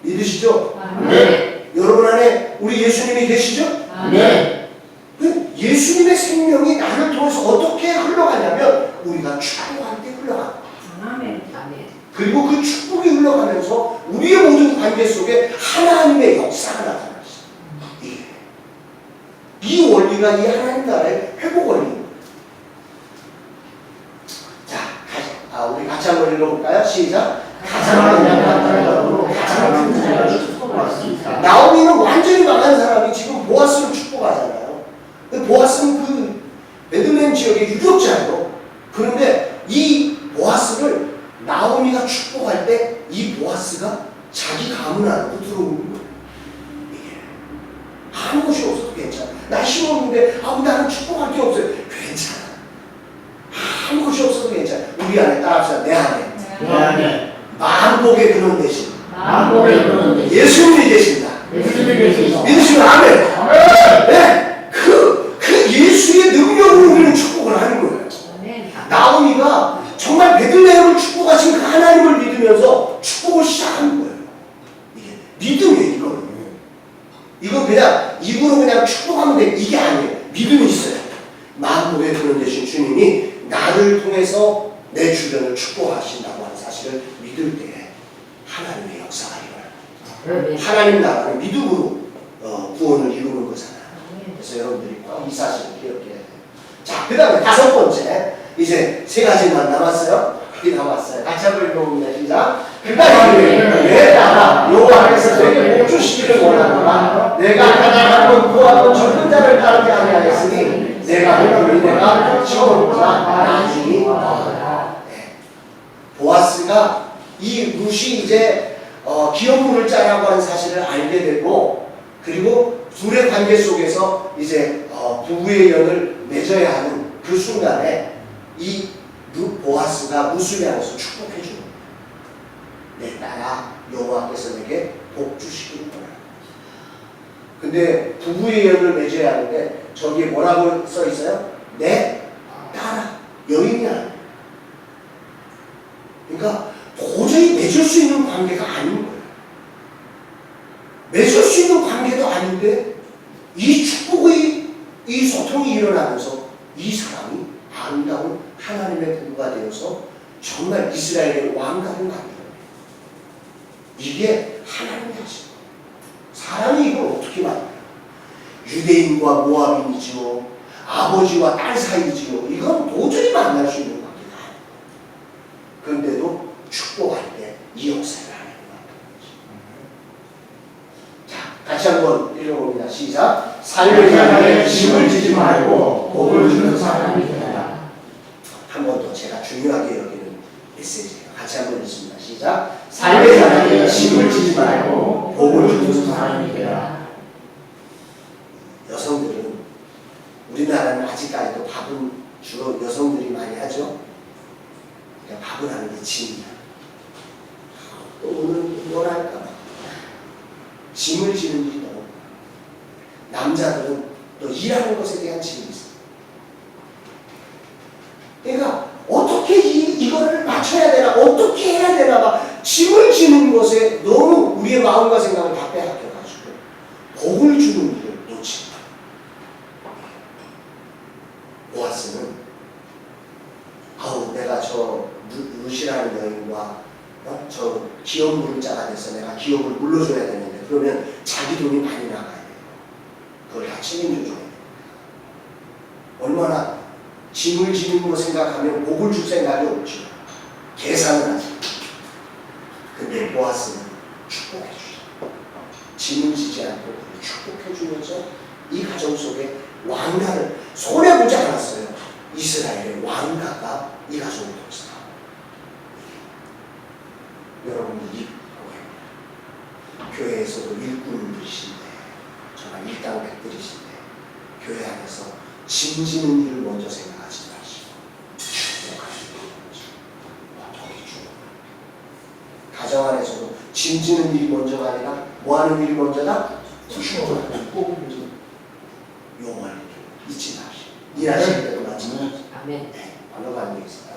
믿으시죠? 네. 여러분 안에 우리 예수님이 계시죠? 네. 예수님의 생명이 나를 통해서 어떻게 흘러가냐면 우리가 축복할 때 흘러가. 그리고 그 축복이 흘러가면서 우리의 모든 관계 속에 하나님의 역사가 나타나죠. 이 원리가 이 하나님 나라의 회복 원리입니다. 자, 우리 같이 한번 읽어볼까요? 시작. 가장 가장 큰 자를 축복하십니다. 나오미는 완전히 망한 사람이 지금 보아스를 축복하잖아요. 보아스는 그 베들레헴 지역의 유력자예요. 그런데 이 보아스를 나오미가 축복할 때 이 보아스가 자기 가문 안으로 들어오는 거예요. 이게 아무 것이 없어도 괜찮아. 나 힘없는데 나는 축복할 게 없어요. 괜찮아. 아무 것이 없어도 괜찮아. 우리 안에 따라합시다. 내 안에 만복의 근원 대신 예수님이 계신다. 믿으시면 아멘. 네. 그 예수의 능력으로 우리는 축복을 하는 거예요. 나오미가 정말 베들레헴을 축복하신 그 하나님을 믿으면서 축복을 시작하는 거예요. 이게 믿음이에요, 이거는. 이건 그냥 입으로 그냥 축복하면 돼. 이게 아니에요. 믿음이 있어요. 만복의 근원 되신 주님이 나를 통해서 내 주변을 축복하신다고 하는 사실을 믿을 때 하나님의 역사가 일어나요. 하나님 나라는 믿음으로 구원을 이루는 거잖아요. 그래서 여러분들이 꼭 이 사실을 기억해야 돼요. 자, 그 다음에 5번째. 이제 3가지만 남았어요. 그게 남았어요. 같이 한번 읽어봅니다. 시작. 그가 이르되 내 나라 여호와께서 내게 복 주시기를 원하노라. 내가 가난하고 부하고 젊은 자를 따르게 아니하였으니 내가 보니 내가 시험을 나중이 보아스가 이 룻이 이제 기업물을 짜라고 하는 사실을 알게 되고 그리고 둘의 관계 속에서 이제 부부의 연을 맺어야 하는 그 순간에 이 보아스가 룻을 향해서 축복해 주는 거예요. 내 딸아 여호와께서 내게 복 주시기를 원합니다. 근데 부부의 연을 맺어야 하는데 저기에 뭐라고 써 있어요? 내 딸아 여인이 아니에요. 그러니까 도저히 맺을 수 있는 관계가 아닌 거예요. 맺을 수 있는 관계도 아닌데 이 축복의 이 소통이 일어나면서 이 사람이 아름다운 하나님의 부부가 되어서 정말 이스라엘의 왕가를 만들어요. 이게 하나님의 하신 거예요. 사람이 이걸 어떻게 만들어요? 유대인과 모압인이지요. 아버지와 딸 사이지요. 이건 도저히 만날 수 있는 관계가 아니에요. 그런데도 축복할 때 이 역사를 하나님 만드는 거죠. 자, 같이 한번 읽어봅니다. 시작. 삶을 향해 힘을 지지 말고 복을 주는 사람이 되라. 한 번 더 제가 중요하게 여기는 메시지예요. 같이 한번 읽습니다. 시작. 삶의 자리에 짐을 지지 말고 복을 주는 사람이 되라. 여성들은 우리나라는 아직까지도 밥은 주로 여성들이 많이 하죠. 그냥 밥을 하는 게 짐이야. 또 오늘 뭘 할까 봐 짐을 지는 일이 너무 많아. 남자들은 또 일하는 것에 대한 짐이 있어. 그러니까 어떻게 이거를 맞춰야 되나, 어떻게 해야 되나 막 짐을 지는 것에 너무 우리의 마음과 생각을 다 빼앗겨가지고 복을 주는 일을 놓친다. 보아스는 아우 내가 저 루시라는 여인과 저 기업 물자가 돼서 내가 기업을 물러줘야 되는데 그러면 자기 돈이 많이 나가야 돼요. 그걸 다 책임져 줘야 돼요. 얼마나 짐을 지는 거 생각하면 복을 줄 생각이 없죠. 계산을 하죠. 근데 보아스는 축복해 주죠. 짐을 지지 않고 축복해 주면서 이 가정 속에 왕가를 손해보지 않았어요. 이스라엘의 왕가가 이 가정을 통해서 여러분들이 교회에서도 일꾼들이신데 정말 일당백들이신데 교회 안에서 짐 지는 일을 먼저 생각하지 마시고 축복하시는 일을 먼저 어떻게 축복 가정 안에서도 짐 지는 일이 먼저가 아니라 뭐 하는 일이 먼저다? 축복하는 꼭 용어를 잊지 마시고 일하실 때도 마찬가지. 아멘. 네, 언어가 안 되겠습니다.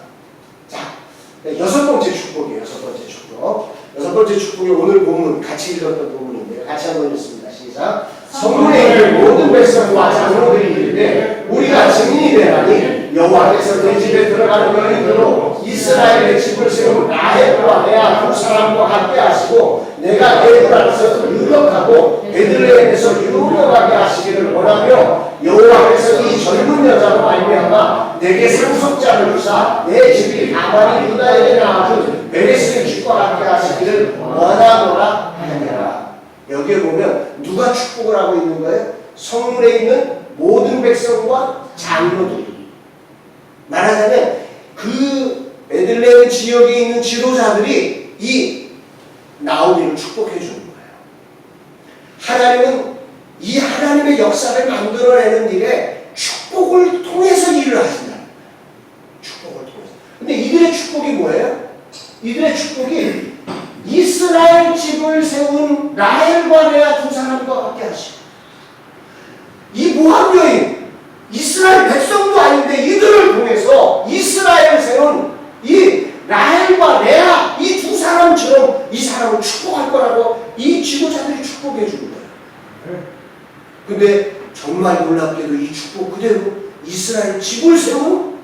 자, 네, 여섯 번째 축복이에요. 여섯 번째 축복. 여섯 번째 축복이 오늘 본문 같이 읽었던 본문인데요. 같이 한번 읽습니다. 시작. 성문에 있는 모든 백성과 장로들이 이르되 우리가 증인이 되나니 여호와께서 내 집에 들어가는 여인으로 이스라엘의 집을 세운 라헬과 레아 두 사람과 함께 하시고 내가 에브라에서 유력하고 베들레헴에서 유명하게 하시기를 원하며 여호와께서 이 젊은 여자로 말미암아 내게 상속자를 주사 내 집이 가만히 유다에게 나아준 베레스의 집과 함께 하시기를 원하노라 하니라. 여기에 보면 누가 축복을 하고 있는 거예요? 성문에 있는 모든 백성과 장로들이. 말하자면 그 베들레헴 지역에 있는 지도자들이 이 나오미를 축복해 주는 거예요. 하나님은 이 하나님의 역사를 만들어내는 일에 축복을 통해서 일을 하신다. 축복을 통해서. 근데 이들의 축복이 뭐예요? 이들의 축복이 이스라엘 집을 세운 라헬과 레아 두 사람과 함께 하시고 이 모함 여인 이스라엘 백성도 아닌데 이들을 통해서 이스라엘을 세운 이 라헬과 레아 이 두 사람처럼 이 사람을 축복할 거라고 이 지도자들이 축복해 주는 거예요. 근데 정말 놀랍게도 이 축복 그대로 이스라엘 집을 세운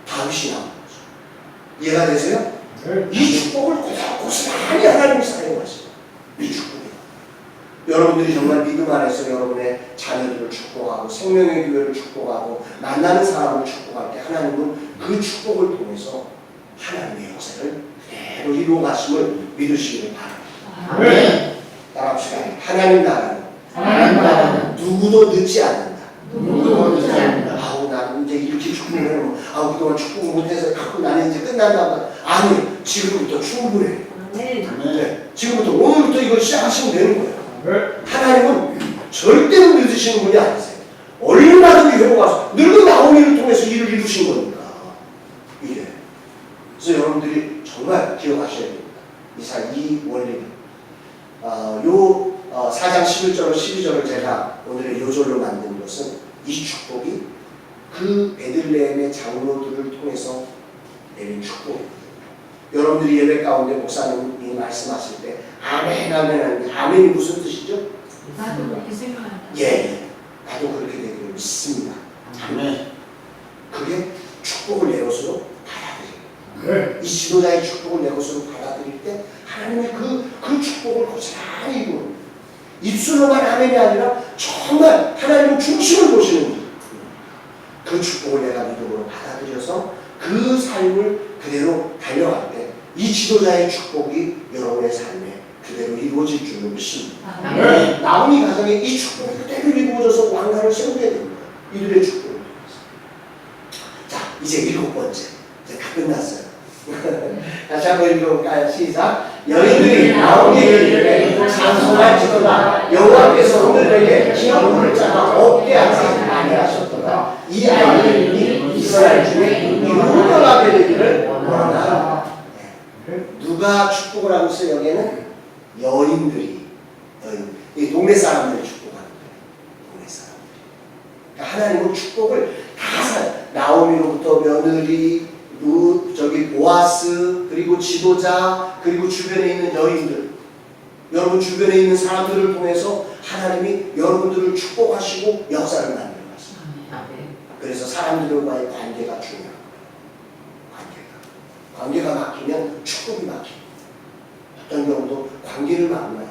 다윗이 나온 거죠. 이해가 되세요? 이 축복을 고스란히 하나님이 사용하시고 이 축복이에요. 여러분들이 정말 믿음 안에서 여러분의 자녀들을 축복하고 생명의 교회를 축복하고 만나는 사람을 축복할 때 하나님은 그 축복을 통해서 하나님의 역사를 그대로 이루어 가심을 믿으시기를 바랍니다. 아멘. 따라합시다. 하나님 나라는 누구도 늦지 않는다. 누구도 늦지 않는다. 아우 나는 이제 이렇게 축복을 해놓으면 아우 그동안 축복을 못해서 나는 이제 끝난다. 아니 지금부터 충분해. 네, 지금부터 오늘부터 이걸 시작하시면 되는 거예요. 하나님은 절대로 늦으시는 분이 아니세요. 얼마든지 회복하셔서 늙은 나오미를 통해서 일을 이루신 거니까. 이게. 그래서 여러분들이 정말 기억하셔야 됩니다. 이 원리는. 4장 11절로 12절을 제가 오늘의 요절로 만든 것은 이 축복이 그 베들레헴의 장로들을 통해서 내린 축복입니다. 여러분들이 예배 가운데 목사님이 말씀하실 때 아멘 아멘 아멘 아멘이 무슨 뜻이죠? 나도 그렇게 생각한다. 예, 나도 그렇게 되기를 믿습니다. 아멘. 그게 축복을 내 것으로 받아들여요. 이 지도자의 축복을 내 것으로 받아들일 때 하나님의 그 축복을 고스란히 이루는 입술로만 아멘이 아니라 정말 하나님은 중심을 보시는 그 축복을 내가 믿음으로 받아들여서 그 삶을 그대로 달려갈 때 이 지도자의 축복이 여러분의 삶에 그대로 이루어질 줄로 믿습니다. 아멘. 나오미 가정에 이 축복이 그대로 이루어져서 왕가를 세우게 됩니다. 이들의 축복을 통해서. 자, 이제 7번째. 이제 다 끝났어요. 다시 한번 읽어볼까요? 시작. 여인들이 나오기 이르되 찬송할지로다 여호와께서 그들에게 기업을 짜가 없게 하지 아니하셨도다. 이 아이들이 이스라엘 중에 유명하게 되기를 원하노라. 누가 축복을 하고 있어요? 여기에는 여인, 이 동네 사람들이 축복하는 거예요. 동네 사람들. 그러니까 하나님은 축복을 다 사요. 나오미로부터 며느리, 보아스, 그리고 지도자, 그리고 주변에 있는 여인들, 여러분 주변에 있는 사람들을 통해서 하나님이 여러분들을 축복하시고 역사를 만들어가십니다. 그래서 사람들과의 관계가 중요합니다. 관계가 막히면 축복이 막힙니다. 어떤 경우도 관계를 막나요.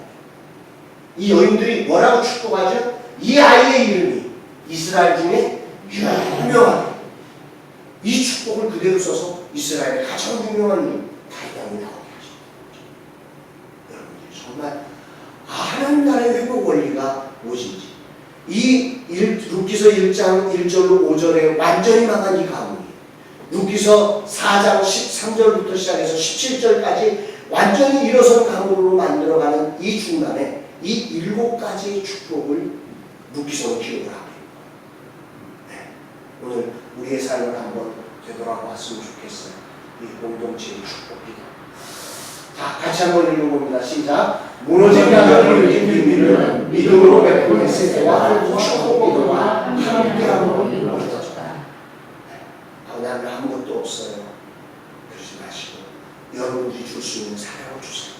이 여인들이 뭐라고 축복하죠? 이 아이의 이름이 이스라엘 중에 유명하게, 이 축복을 그대로 써서 이스라엘의 가장 유명한 이름 다윗왕이 나오게 하십니다. 여러분들 정말 하나님 나라의 회복 원리가 무엇인지, 이 룻기서 1장 1절로 5절에 완전히 망한 이 가문이 룻기서 4장 13절부터 시작해서 17절까지 완전히 일어선 가문으로 만들어가는 이 중간에 이 7가지의 축복을 룻기서는 기록을 하고 있습니다. 오늘 우리의 삶을 한번 되돌아봤으면 좋겠어요. 이 공동체의 축복이다. 자, 같이 한번 읽어봅니다. 시작. 무너진 가정을 일으킨 비밀은 믿음으로 베풀었을 때와 축복 기도가 함께함으로 이루어졌다. 나는 아무것도 없어요. 그러지 마시고 여러분들이 줄 수 있는 사랑을 주세요.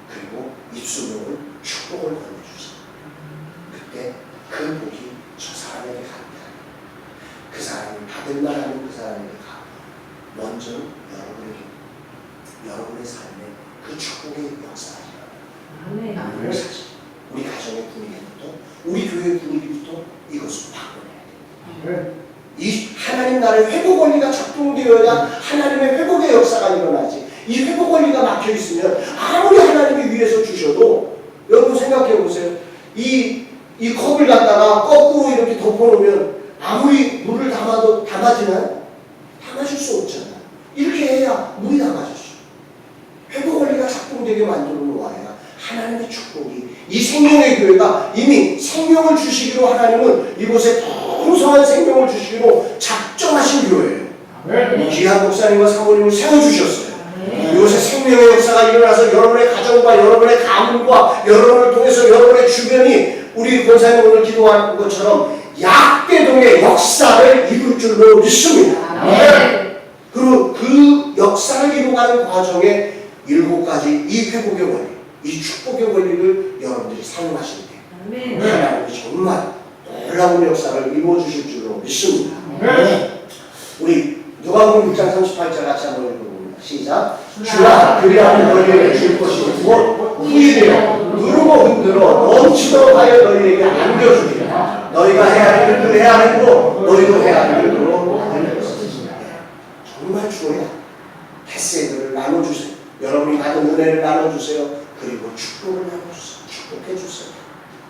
그리고 입술로 축복을 건네주세요. 그때 그 복이 저 사람에게 갑니다. 그 사람이 받을 만하면 그 사람에게 가고, 먼저 여러분의 삶에 그 축복의 역사가 일어나요. 우리 가정의 분위기부터, 우리 교회의 분위기부터 이것을 바꿔내야 돼요. 이 하나님 나라의 회복 원리가 작동되어야 하나님의 회복의 역사가 일어나지. 이 회복 원리가 막혀 있으면 아무리 하나님이 위에서 주셔도, 여러분 생각해 보세요. 이 컵을 갖다가 거꾸로 이렇게 덮어놓으면 아무리 물을 담아지나요? 담아줄 수 없잖아요. 이렇게 해야 물이 담아졌어요. 회복 원리가 작동되게 만들어 놓아야 하나님의 축복이, 이 생명의 교회가 이미 생명을 주시기로, 하나님은 이곳에 풍성한 생명을 주시기로 작정하신 교회예요. 귀한 목사님과 사모님을 세워주셨어요. 이곳에 생명의 역사가 일어나서 여러분의 가정과 여러분의 가문과 여러분을 통해서 여러분의 주변이 우리 권사님 오늘 기도한 것처럼 약대동의 역사를 이룰 줄로 믿습니다. 그리고 그 역사를 이루어가는 과정에 7가지 이 회복의 원리, 이 축복의 원리를 여러분들이 사용하실 때 하나님이 정말 놀라운 역사를 이루어주실 줄로 믿습니다. 우리 누가복음 6장 38절 같이 한번 읽어봅니다. 시작. 주라 그리하면 너희에게 줄 것이 무엇 후이되어 누르고 흔들어 넘치도록 하여 너희에게 안겨주리라. 너희가 해야 할 일을 해야 하고 너희도 해야 할 일을 하는 것이다. 정말 주어야 햇새들을 나눠주세요. 여러분이 받은 은혜를 나눠주세요. 그리고 축복을 나눠주세요. 축복해주세요.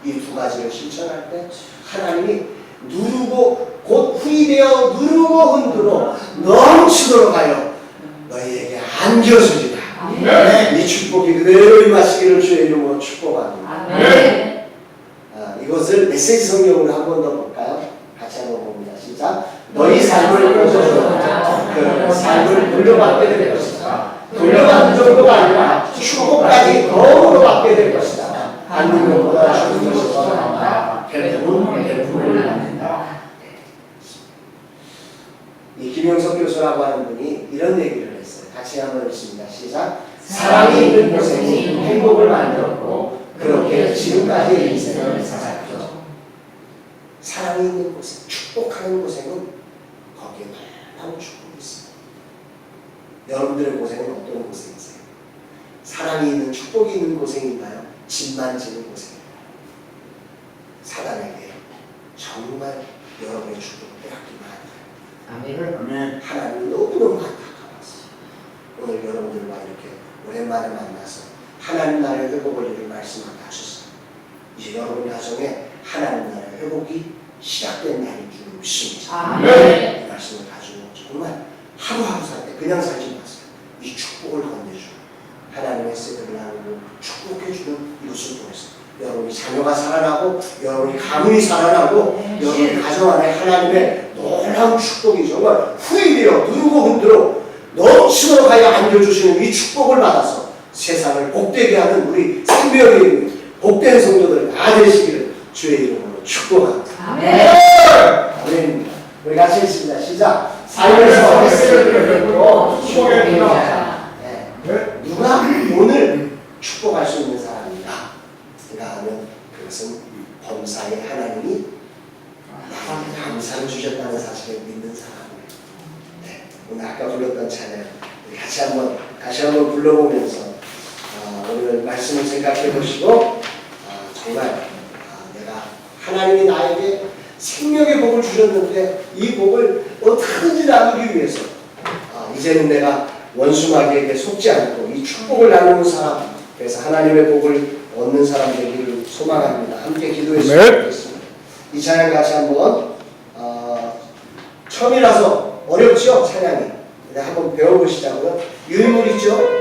이 2가지를 실천할 때 하나님이 누르고 곧 후이되어 누르고 흔들어 넘치도록 하여 너희에게 안겨주리라. 이 축복이 그대로 임하시기를 주의 이름으로 축복합니다. 이것을 메시지 성경으로 한 번 더 볼까요? 같이 한번 봅니다. 시작. 너희 삶을 꽂아줘. 그 삶을 돌려받게 될 것이다. 돌려받는 정도가 아니라 축복까지 더욱더 받게 될 것이다. 받는 것보다 주는 것이 더 나은다. 베푸는 베풀을 낳는다. 이 김영석 교수라고 하는 분이 이런 얘기를 했어요. 같이 한번 읽습니다. 시작. 사랑이 있는 곳에 행복을 만들었고 그렇게 지금까지의 인생을 살았죠. 사랑이 있는 곳에, 축복하는 곳에는 거기에 놀라운 축복이 있습니다. 여러분들의 고생은 어떤 고생이세요? 사랑이 있는, 축복이 있는 고생인가요? 짐만 지는 고생인가요? 사단에게 정말 여러분의 축복을 빼앗기만 하나요? 하나님이 너무너무 안타까웠어요. 오늘 여러분들과 이렇게 오랜만에 만나서 하나님 나라의 회복 원리를 말씀하게 하셨어요. 이제 여러분 가정에 하나님 나라의 회복이 시작된 날인 줄 믿습니다. 이 말씀을 가지고 정말 하루하루 살 때 그냥 살지 마세요. 자녀가 살아나고 여러분이 가문이 살아나고 여러분 가정 안에 하나님의 놀라운 축복이 정말 후일이여 누르고 흔들어 넘치도록 하여 안겨주시는 이 축복을 받아서 세상을 복되게 하는 우리 생명의 복된 성도들 다 되시기를 주의 이름으로 축복합니다. 아멘. 우리 같이 읽습니다. 시작. 삶에서 햇살을 보고 축복합니다. 누가 오늘 축복할 수 있는 사람인가? 그가 하면 그것은 범사의 하나님이 나에게 감사를 주셨다는 사실을 믿는 사람이에요. 네, 오늘 아까 불렀던 찬양 우리 다시 한번 불러보면서 오늘 말씀을 생각해 보시고 정말 내가 하나님이 나에게 생명의 복을 주셨는데 이 복을 어떻게든지 나누기 위해서 이제는 내가 원수마귀에게 속지 않고 이 축복을 나누는 사람, 그래서 하나님의 복을 얻는 사람 되기를 소망합니다. 함께 기도했으면 좋겠습니다. 이 찬양 같이 한번 처음이라서 어렵죠? 찬양이. 한번 배워보시자고요. 유인물 있죠?